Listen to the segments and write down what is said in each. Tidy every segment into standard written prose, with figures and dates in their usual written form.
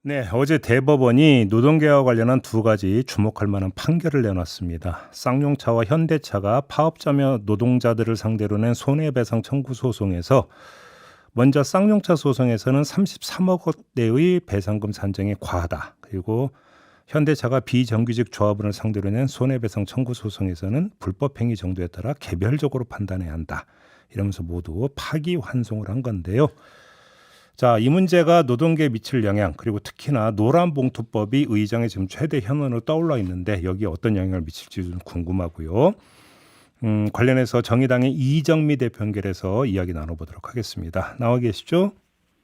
네, 어제 대법원이 노동계와 관련한 두 가지 주목할 만한 판결을 내놨습니다. 쌍용차와 현대차가 파업자며 노동자들을 상대로 낸 손해배상 청구 소송에서 먼저 쌍용차 소송에서는 33억 원대의 배상금 산정이 과하다. 그리고 현대차가 비정규직 조합원을 상대로 낸 손해배상 청구 소송에서는 불법행위 정도에 따라 개별적으로 판단해야 한다. 이러면서 모두 파기환송을 한 건데요. 자, 이 문제가 노동계에 미칠 영향, 그리고 특히나 노란봉투법이 의장의 지금 최대 현안으로 떠올라 있는데 여기에 어떤 영향을 미칠지 좀 궁금하고요. 관련해서 정의당의 이정미 대표 연결해서 이야기 나눠보도록 하겠습니다. 나와 계시죠?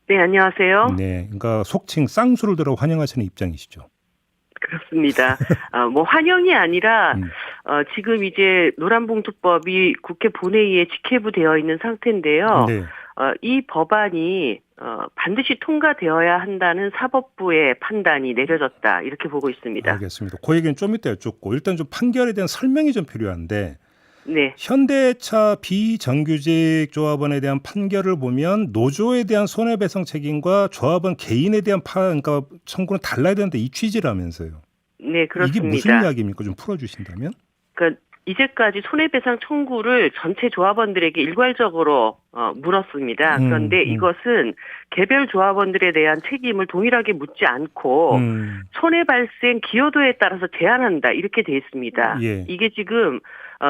네, 안녕하세요. 네, 그러니까 속칭 쌍수를 들어 환영하시는 입장이시죠? 그렇습니다. 뭐 환영이 아니라 음, 지금 이제 노란봉투법이 국회 본회의에 직회부되어 있는 상태인데요. 네, 이 법안이 반드시 통과되어야 한다는 사법부의 판단이 내려졌다 이렇게 보고 있습니다. 알겠습니다. 그 얘기는 좀 이따 여쭙고 일단 좀 판결에 대한 설명이 좀 필요한데 네, 현대차 비정규직 조합원에 대한 판결을 보면 노조에 대한 손해배상 책임과 조합원 개인에 대한 그러니까 청구는 달라야 되는데 이 취지라면서요. 네, 이게 무슨 그렇습니다. 이야기입니까? 좀 풀어주신다면? 그러니까 이제까지 손해배상 청구를 전체 조합원들에게 일괄적으로 물었습니다. 그런데 음, 이것은 개별 조합원들에 대한 책임을 동일하게 묻지 않고 손해 발생 기여도에 따라서 제한한다 이렇게 돼 있습니다. 예, 이게 지금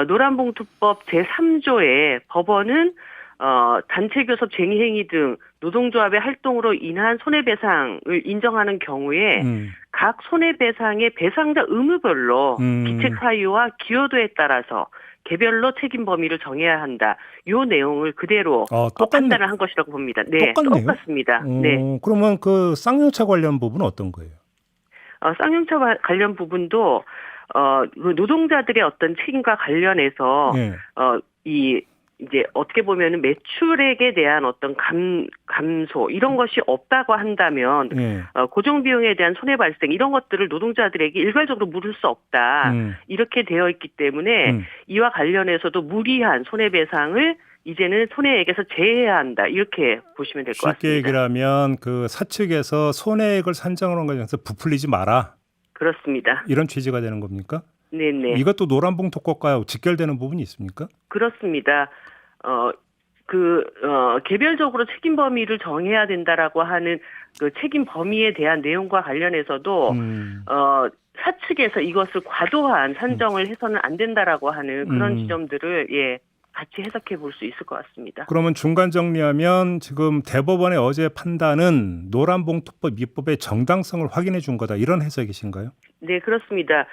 노란봉투법 제3조에 법원은 단체교섭 쟁의행위 등 노동조합의 활동으로 인한 손해배상을 인정하는 경우에 각 손해배상의 배상자 의무별로 기책 사유와 기여도에 따라서 개별로 책임 범위를 정해야 한다. 이 내용을 그대로 판단을 한 것이라고 봅니다. 네, 똑같네요. 똑같습니다. 네. 그러면 그 쌍용차 관련 부분은 어떤 거예요? 쌍용차 관련 부분도 그 노동자들의 어떤 책임과 관련해서 예. 이제 어떻게 보면은 매출액에 대한 어떤 감소 이런 것이 없다고 한다면 예. 고정 비용에 대한 손해 발생 이런 것들을 노동자들에게 일괄적으로 물을 수 없다 이렇게 되어 있기 때문에 이와 관련해서도 무리한 손해배상을 이제는 손해액에서 제외해야 한다 이렇게 보시면 될 것 같습니다. 쉽게 얘기를 하면 그 사측에서 손해액을 산정하는 과정에서 부풀리지 마라. 그렇습니다. 이런 취지가 되는 겁니까? 네네. 이것도 노란봉투법과 직결되는 부분이 있습니까? 그렇습니다. 개별적으로 책임 범위를 정해야 된다라고 하는 그 책임 범위에 대한 내용과 관련해서도, 사측에서 이것을 과도한 산정을 해서는 안 된다라고 하는 그런 지점들을, 같이 해석해 볼 수 있을 것 같습니다. 그러면 중간 정리하면 지금 대법원의 어제 판단은 노란봉투법 입법의 정당성을 확인해 준 거다. 이런 해석이신가요? 네, 그렇습니다.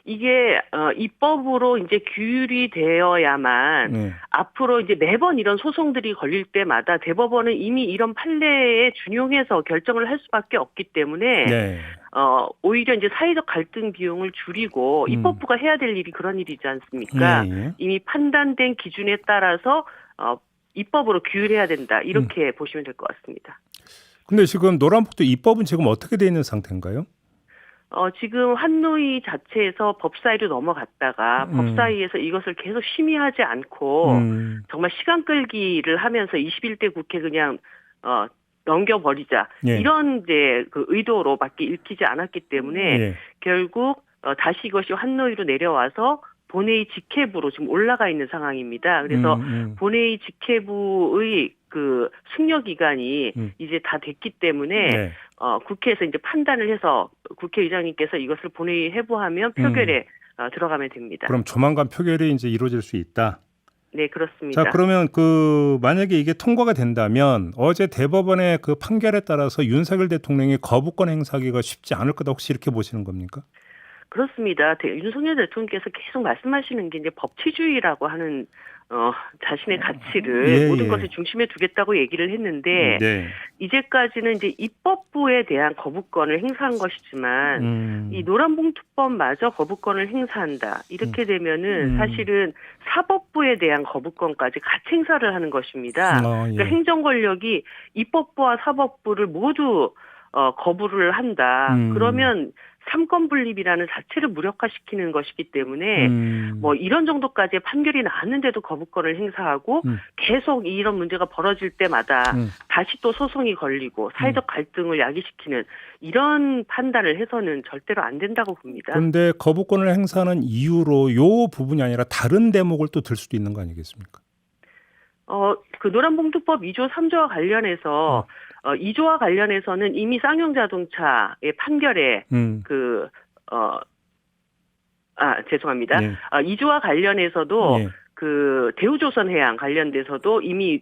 이게 입법으로 이제 규율이 되어야만 앞으로 이제 매번 이런 소송들이 걸릴 때마다 대법원은 이미 이런 판례에 준용해서 결정을 할 수밖에 없기 때문에 오히려 이제 사회적 갈등 비용을 줄이고 입법부가 해야 될 일이 그런 일이지 않습니까? 이미 판단된 기준에 따라서 입법으로 규율해야 된다 이렇게 보시면 될 것 같습니다. 근데 지금 노란봉투 입법은 지금 어떻게 돼 있는 상태인가요? 지금 환노위 자체에서 법사위로 넘어갔다가 법사위에서 이것을 계속 심의하지 않고 정말 시간 끌기를 하면서 21대 국회 그냥 넘겨버리자 이런 이제 그 의도로밖에 읽히지 않았기 때문에 결국 다시 이것이 환노위로 내려와서 본회의 직회부로 지금 올라가 있는 상황입니다. 그래서 본회의 직회부의 그 숙려 기간이 이제 다 됐기 때문에 국회에서 이제 판단을 해서 국회의장님께서 이것을 본회의에 회부하면 표결에 들어가면 됩니다. 그럼 조만간 표결이 이제 이루어질 수 있다. 네, 그렇습니다. 자, 그러면 그 만약에 이게 통과가 된다면 어제 대법원의 그 판결에 따라서 윤석열 대통령이 거부권 행사하기가 쉽지 않을 거다 혹시 이렇게 보시는 겁니까? 그렇습니다. 윤석열 대통령께서 계속 말씀하시는 게 이제 법치주의라고 하는 자신의 가치를 모든 것을 중심에 두겠다고 얘기를 했는데 이제까지는 이제 입법부에 대한 거부권을 행사한 것이지만 이 노란봉투법마저 거부권을 행사한다. 이렇게 되면은 사실은 사법부에 대한 거부권까지 같이 행사를 하는 것입니다. 그러니까 행정 권력이 입법부와 사법부를 모두 거부를 한다. 그러면 삼권 분립이라는 자체를 무력화시키는 것이기 때문에 뭐 이런 정도까지의 판결이 나왔는데도 거부권을 행사하고 계속 이런 문제가 벌어질 때마다 다시 또 소송이 걸리고 사회적 갈등을 야기시키는 이런 판단을 해서는 절대로 안 된다고 봅니다. 그런데 거부권을 행사하는 이유로 요 부분이 아니라 다른 대목을 또 들 수도 있는 거 아니겠습니까? 그 노란봉투법 2조 3조와 관련해서 2조와 관련해서는 이미 쌍용자동차의 판결에 죄송합니다. 예. 2조와 관련해서도 예. 그 대우조선해양 관련돼서도 이미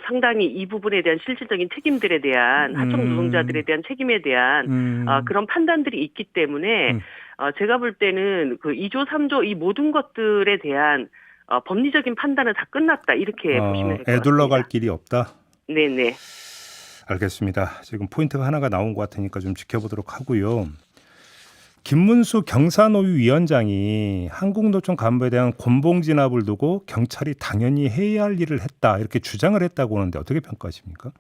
상당히 이 부분에 대한 실질적인 책임들에 대한 하청 노동자들에 대한 책임에 대한 그런 판단들이 있기 때문에 제가 볼 때는 그 2조 3조 이 모든 것들에 대한 법리적인 판단은 다 끝났다 이렇게 보시면 될 것 같습니다. 애둘러 갈 길이 없다. 네네. 알겠습니다. 지금 포인트가 하나가 나온 것 같으니까 좀 지켜보도록 하고요. 김문수 경사노위 위원장이 한국노총 간부에 대한 곤봉 진압을 두고 경찰이 당연히 해야 할 일을 했다 이렇게 주장을 했다고 하는데 어떻게 평가하십니까?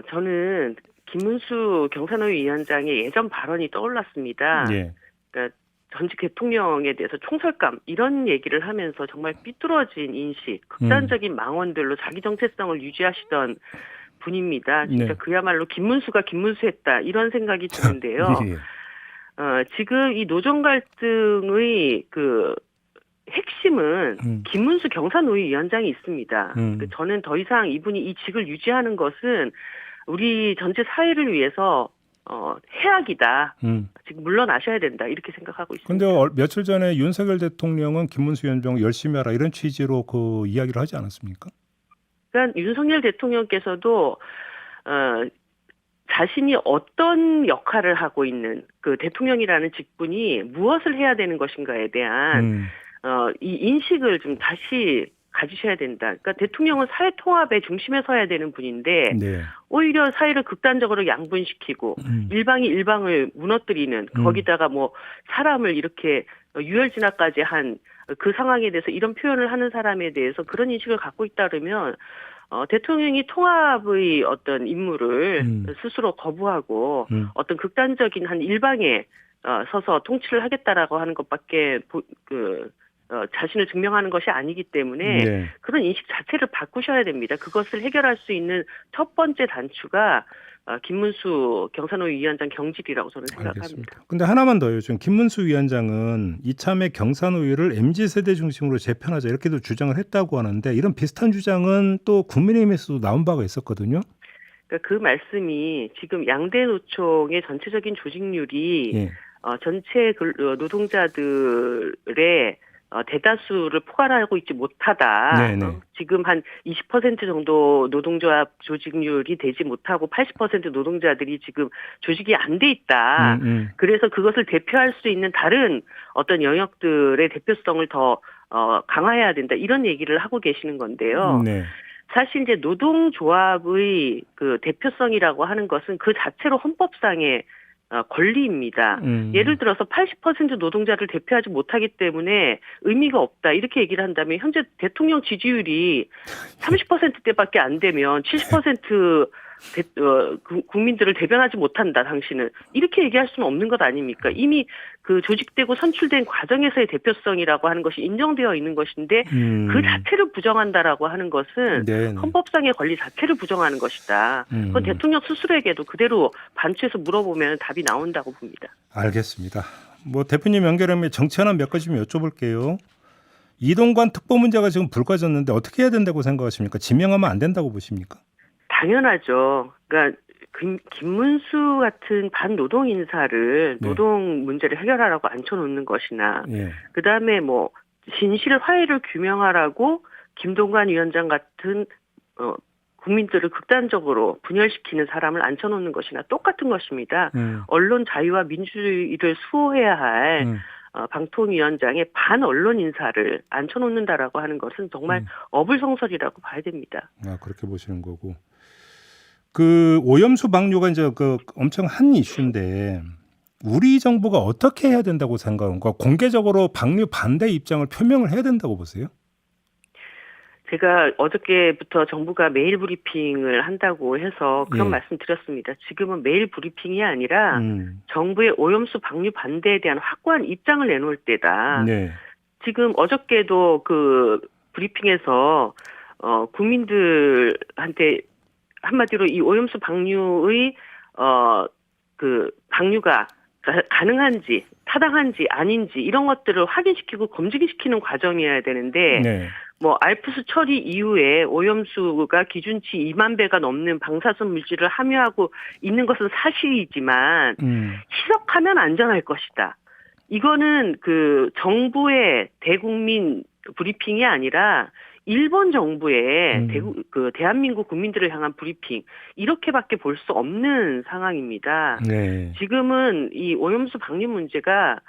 저는 김문수 경사노위 위원장의 예전 발언이 떠올랐습니다. 예. 그러니까 전직 대통령에 대해서 총설감 이런 얘기를 하면서 정말 삐뚤어진 인식, 극단적인 망언들로 자기 정체성을 유지하시던 분입니다. 진짜 네. 그야말로 김문수가 김문수했다 이런 생각이 드는데요. 예. 지금 이 노정 갈등의 그 핵심은 김문수 경사노위 위원장이 있습니다. 저는 더 이상 이분이 이 직을 유지하는 것은 우리 전체 사회를 위해서 해악이다. 지금 물러나셔야 된다. 이렇게 생각하고 있습니다. 그런데 며칠 전에 윤석열 대통령은 김문수 위원장 열심히 하라 이런 취지로 그 이야기를 하지 않았습니까? 그러니까 윤석열 대통령께서도 자신이 어떤 역할을 하고 있는 그 대통령이라는 직분이 무엇을 해야 되는 것인가에 대한 이 인식을 좀 다시 가지셔야 된다. 그러니까 대통령은 사회 통합의 중심에 서야 되는 분인데 네. 오히려 사회를 극단적으로 양분시키고 일방이 일방을 무너뜨리는 거기다가 뭐 사람을 이렇게 유혈진압까지 한 그 상황에 대해서 이런 표현을 하는 사람에 대해서 그런 인식을 갖고 있다 그러면 대통령이 통합의 어떤 임무를 스스로 거부하고 어떤 극단적인 한 일방에 서서 통치를 하겠다라고 하는 것밖에 자신을 증명하는 것이 아니기 때문에 네. 그런 인식 자체를 바꾸셔야 됩니다. 그것을 해결할 수 있는 첫 번째 단추가 김문수 경사노위 위원장 경질이라고 저는 생각합니다. 그런데 하나만 더요. 지금 김문수 위원장은 이참에 경사노위를 MZ세대 중심으로 재편하자 이렇게도 주장을 했다고 하는데 이런 비슷한 주장은 또 국민의힘에서도 나온 바가 있었거든요. 그러니까 그 말씀이 지금 양대 노총의 전체적인 조직률이 예. 전체 노동자들의 대다수를 포괄하고 있지 못하다. 지금 한 20% 정도 노동조합 조직률이 되지 못하고 80% 노동자들이 지금 조직이 안 돼 있다. 그래서 그것을 대표할 수 있는 다른 어떤 영역들의 대표성을 더 강화해야 된다. 이런 얘기를 하고 계시는 건데요. 네. 사실 이제 노동조합의 그 대표성이라고 하는 것은 그 자체로 헌법상의 권리입니다. 예를 들어서 80% 노동자를 대표하지 못하기 때문에 의미가 없다 이렇게 얘기를 한다면 현재 대통령 지지율이 30%대밖에 안 되면 70% 국민들을 대변하지 못한다 당신은 이렇게 얘기할 수는 없는 것 아닙니까? 이미 그 조직되고 선출된 과정에서의 대표성이라고 하는 것이 인정되어 있는 것인데 그 자체를 부정한다라고 하는 것은 헌법상의 권리 자체를 부정하는 것이다. 그건 대통령 스스로에게도 그대로 반추해서 물어보면 답이 나온다고 봅니다. 알겠습니다. 뭐 대표님 연결하면 정치 하나 몇 가지 좀 여쭤볼게요. 이동관 특보 문제가 지금 불거졌는데 어떻게 해야 된다고 생각하십니까? 지명하면 안 된다고 보십니까? 당연하죠. 그러니까 김문수 같은 반노동 인사를 노동 문제를 해결하라고 앉혀놓는 것이나 그다음에 뭐 진실 화해를 규명하라고 김동관 위원장 같은 국민들을 극단적으로 분열시키는 사람을 앉혀놓는 것이나 똑같은 것입니다. 언론 자유와 민주주의를 수호해야 할 방통위원장의 반언론 인사를 앉혀놓는다라고 하는 것은 정말 어불성설이라고 봐야 됩니다. 그렇게 보시는 거고. 그 오염수 방류가 이제 그 엄청 한 이슈인데 우리 정부가 어떻게 해야 된다고 생각하는가? 공개적으로 방류 반대 입장을 표명을 해야 된다고 보세요? 제가 어저께부터 정부가 메일 브리핑을 한다고 해서 그런 말씀 드렸습니다. 지금은 메일 브리핑이 아니라 정부의 오염수 방류 반대에 대한 확고한 입장을 내놓을 때다. 네. 지금 어저께도 그 브리핑에서 국민들한테 한마디로 이 오염수 방류의 그 방류가 가능한지 타당한지 아닌지 이런 것들을 확인시키고 검증시키는 과정이어야 되는데 네. 뭐 알프스 처리 이후에 오염수가 기준치 2만 배가 넘는 방사선 물질을 함유하고 있는 것은 사실이지만 희석하면 안전할 것이다. 이거는 그 정부의 대국민 브리핑이 아니라 일본 정부의 대한민국 국민들을 향한 브리핑 이렇게밖에 볼 수 없는 상황입니다. 네. 지금은 이 오염수 방류 문제가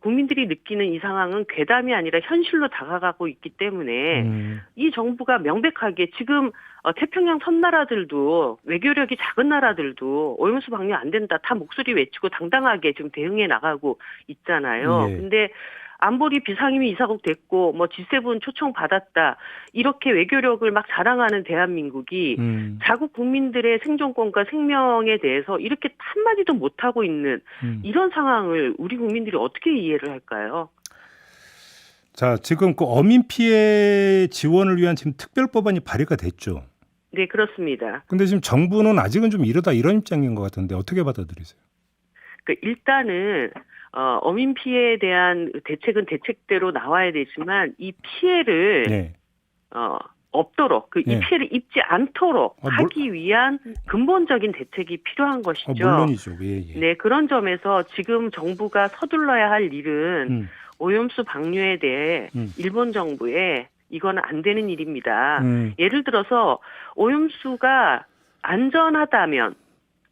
국민들이 느끼는 이 상황은 괴담이 아니라 현실로 다가가고 있기 때문에 이 정부가 명백하게 지금 태평양 섬나라들도 외교력이 작은 나라들도 오염수 방류 안 된다 다 목소리 외치고 당당하게 지금 대응해 나가고 있잖아요. 예. 근데 안보리 비상임위 이사국 됐고 뭐 G7 초청 받았다 이렇게 외교력을 막 자랑하는 대한민국이 자국 국민들의 생존권과 생명에 대해서 이렇게 한마디도 못하고 있는 이런 상황을 우리 국민들이 어떻게 이해를 할까요? 자, 지금 그 어민 피해 지원을 위한 지금 특별법안이 발의가 됐죠. 네, 그렇습니다. 근데 지금 정부는 아직은 좀 이러다 이런 입장인 것 같은데 어떻게 받아들이세요? 일단은 어민 피해에 대한 대책은 대책대로 나와야 되지만 이 피해를 네. 없도록 이 네. 피해를 입지 않도록 하기 위한 근본적인 대책이 필요한 것이죠. 물론이죠. 예. 네, 그런 점에서 지금 정부가 서둘러야 할 일은 오염수 방류에 대해 일본 정부에 이거는 안 되는 일입니다. 예를 들어서 오염수가 안전하다면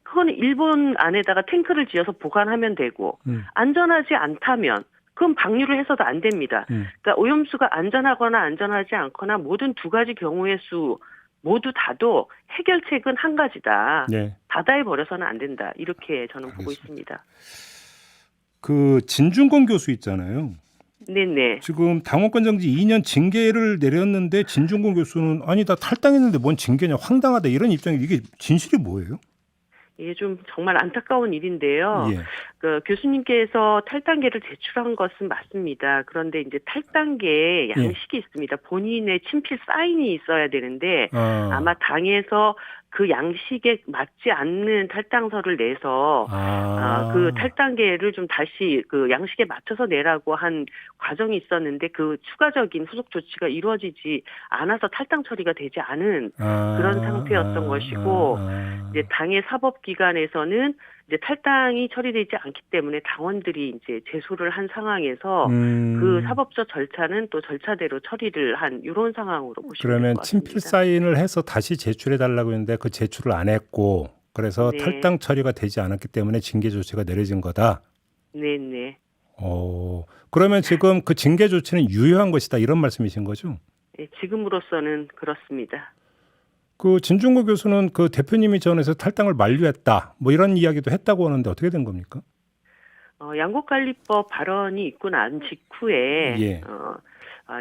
그건 일본 안에다가 탱크를 지어서 보관하면 되고 안전하지 않다면 그건 방류를 해서도 안 됩니다. 그러니까 오염수가 안전하거나 안전하지 않거나 모든 두 가지 경우의 수 모두 다도 해결책은 한 가지다. 네. 바다에 버려서는 안 된다. 이렇게 저는 알겠습니다. 보고 있습니다. 그 진중권 교수 있잖아요. 네네. 지금 당원권 정지 2년 징계를 내렸는데 진중권 교수는 아니 다 탈당했는데 뭔 징계냐 황당하다 이런 입장이 이게 진실이 뭐예요? 이게 좀 정말 안타까운 일인데요. 예. 그 교수님께서 탈당계를 제출한 것은 맞습니다. 그런데 이제 탈당계에 양식이 있습니다. 본인의 친필 사인이 있어야 되는데 아마 당에서 그 양식에 맞지 않는 탈당서를 내서 그 탈당계를 좀 다시 그 양식에 맞춰서 내라고 한 과정이 있었는데 그 추가적인 후속 조치가 이루어지지 않아서 탈당 처리가 되지 않은 그런 상태였던 것이고 이제 당의 사법기관에서는 이제 탈당이 처리되지 않기 때문에 당원들이 이제 제소를 한 상황에서 그 사법적 절차는 또 절차대로 처리를 한 이런 상황으로 보시면 될 것 같습니다. 그러면 친필 사인을 해서 다시 제출해 달라고 했는데 그 제출을 안 했고 그래서 네. 탈당 처리가 되지 않았기 때문에 징계 조치가 내려진 거다. 네네. 그러면 지금 그 징계 조치는 유효한 것이다 이런 말씀이신 거죠? 네, 지금으로서는 그렇습니다. 그 진중권 교수는 그 대표님이 전에서 탈당을 만류했다 뭐 이런 이야기도 했다고 하는데 어떻게 된 겁니까? 양곡관리법 발언이 있고 난 직후에 예.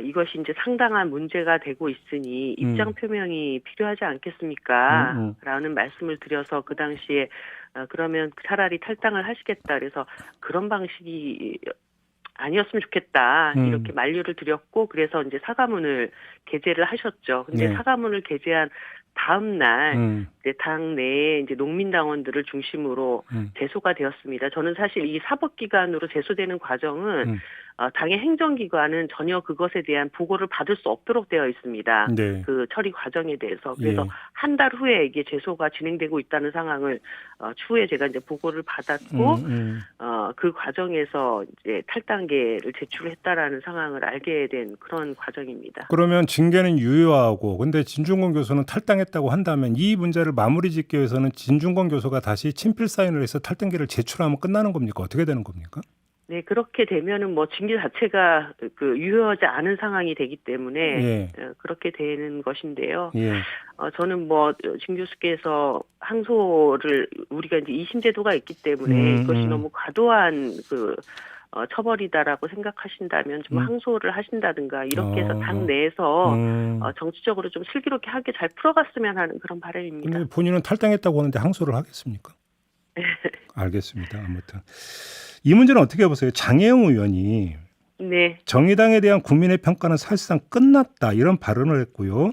이것이 이제 상당한 문제가 되고 있으니 입장 표명이 필요하지 않겠습니까? 라는 말씀을 드려서 그 당시에 그러면 차라리 탈당을 하시겠다 그래서 그런 방식이 아니었으면 좋겠다 이렇게 만류를 드렸고 그래서 이제 사과문을 게재를 하셨죠. 근데 네. 사과문을 게재한 다음 날 이제 당 내에 이제 농민당원들을 중심으로 제소가 되었습니다. 저는 사실 이 사법기관으로 제소되는 과정은 당의 행정기관은 전혀 그것에 대한 보고를 받을 수 없도록 되어 있습니다. 네. 그 처리 과정에 대해서. 그래서 예. 한 달 후에 이게 제소가 진행되고 있다는 상황을 추후에 제가 이제 보고를 받았고 그 과정에서 이제 탈당계를 제출했다라는 상황을 알게 된 그런 과정입니다. 그러면 징계는 유효하고 근데 진중권 교수는 탈당했다고 한다면 이 문제를 마무리 짓기 위해서는 진중권 교수가 다시 친필 사인을 해서 탈당계를 제출하면 끝나는 겁니까? 어떻게 되는 겁니까? 네, 그렇게 되면은 뭐 징계 자체가 그 유효하지 않은 상황이 되기 때문에 예. 그렇게 되는 것인데요. 예. 저는 뭐 진 교수께서 항소를 우리가 이제 2심 제도가 있기 때문에 이것이 너무 과도한 그 처벌이다라고 생각하신다면 좀 항소를 하신다든가 이렇게 해서 당 내에서 정치적으로 좀 슬기롭게 하게 잘 풀어갔으면 하는 그런 바람입니다. 근데 본인은 탈당했다고 하는데 항소를 하겠습니까? 알겠습니다. 아무튼 이 문제는 어떻게 보세요? 장혜영 의원이 네. 정의당에 대한 국민의 평가는 사실상 끝났다 이런 발언을 했고요.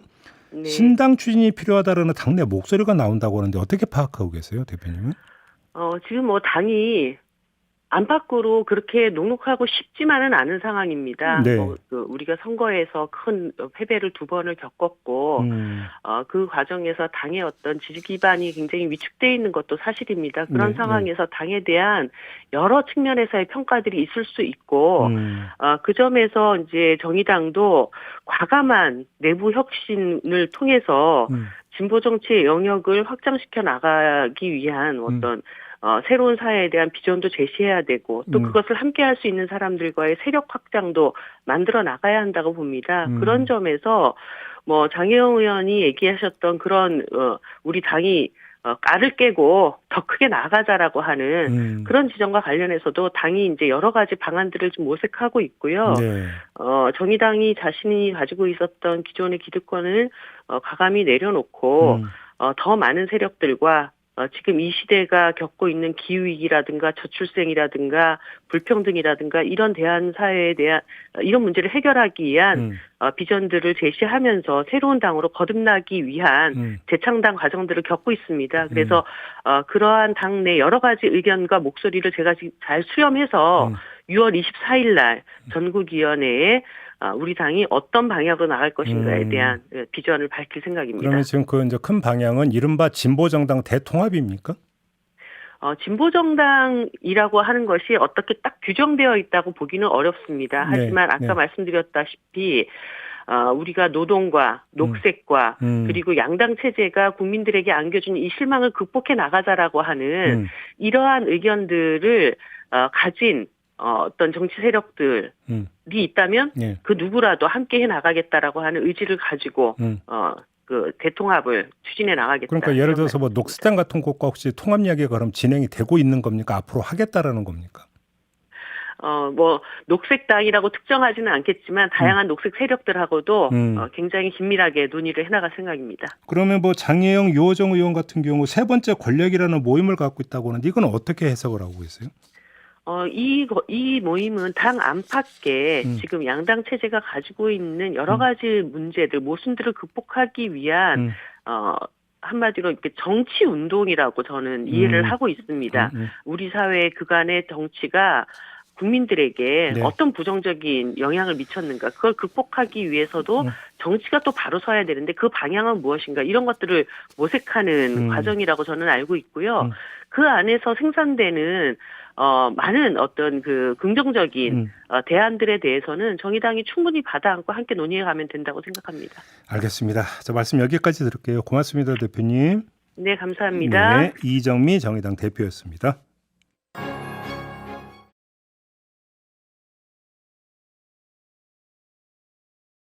네. 신당 추진이 필요하다라는 당내 목소리가 나온다고 하는데 어떻게 파악하고 계세요, 대표님은? 지금 뭐 당이 안팎으로 그렇게 녹록하고 쉽지만은 않은 상황입니다. 네. 우리가 선거에서 큰 패배를 2번을 겪었고, 그 과정에서 당의 어떤 지지 기반이 굉장히 위축되어 있는 것도 사실입니다. 그런 네, 상황에서 당에 대한 여러 측면에서의 평가들이 있을 수 있고, 그 점에서 이제 정의당도 과감한 내부 혁신을 통해서 진보 정치의 영역을 확장시켜 나가기 위한 어떤 새로운 사회에 대한 비전도 제시해야 되고 또 그것을 함께 할 수 있는 사람들과의 세력 확장도 만들어 나가야 한다고 봅니다. 그런 점에서 뭐 장혜영 의원이 얘기하셨던 그런 우리 당이 깔을 깨고 더 크게 나가자라고 하는 그런 지점과 관련해서도 당이 이제 여러 가지 방안들을 좀 모색하고 있고요. 네. 정의당이 자신이 가지고 있었던 기존의 기득권을 과감히 내려놓고 더 많은 세력들과 지금 이 시대가 겪고 있는 기후위기라든가 저출생이라든가 불평등이라든가 이런 대한 사회에 대한 이런 문제를 해결하기 위한 비전들을 제시하면서 새로운 당으로 거듭나기 위한 재창당 과정들을 겪고 있습니다. 그래서 그러한 당내 여러 가지 의견과 목소리를 제가 잘 수렴해서 6월 24일 날 전국위원회에 우리 당이 어떤 방향으로 나갈 것인가에 대한 비전을 밝힐 생각입니다. 그러면 지금 그 이제 큰 방향은 이른바 진보정당 대통합입니까? 진보정당이라고 하는 것이 어떻게 딱 규정되어 있다고 보기는 어렵습니다. 하지만 아까 말씀드렸다시피 우리가 노동과 녹색과 그리고 양당 체제가 국민들에게 안겨준 이 실망을 극복해 나가자라고 하는 이러한 의견들을 가진 어떤 정치 세력들이 있다면 그 누구라도 함께 해 나가겠다라고 하는 의지를 가지고 그 대통합을 추진해 나가겠다. 그러니까 예를 들어서 뭐 녹색당 같은 곳과 혹시 통합 이야기가 그럼 진행이 되고 있는 겁니까? 앞으로 하겠다라는 겁니까? 뭐 녹색당이라고 특정하지는 않겠지만 다양한 녹색 세력들하고도 굉장히 긴밀하게 논의를 해나갈 생각입니다. 그러면 뭐 장혜영, 유호정 의원 같은 경우 세 번째 권력이라는 모임을 갖고 있다고 하는데 이건 어떻게 해석을 하고 계세요? 이 모임은 당 안팎에 지금 양당 체제가 가지고 있는 여러 가지 문제들, 모순들을 극복하기 위한, 한마디로 이렇게 정치 운동이라고 저는 이해를 하고 있습니다. 우리 사회 그간의 정치가 국민들에게 어떤 부정적인 영향을 미쳤는가, 그걸 극복하기 위해서도 정치가 또 바로 서야 되는데 그 방향은 무엇인가, 이런 것들을 모색하는 과정이라고 저는 알고 있고요. 그 안에서 생산되는 많은 어떤 그 긍정적인 대안들에 대해서는 정의당이 충분히 받아안고 함께 논의해 가면 된다고 생각합니다. 알겠습니다. 자, 말씀 여기까지 들을게요. 고맙습니다, 대표님. 네, 감사합니다. 네, 이정미 정의당 대표였습니다.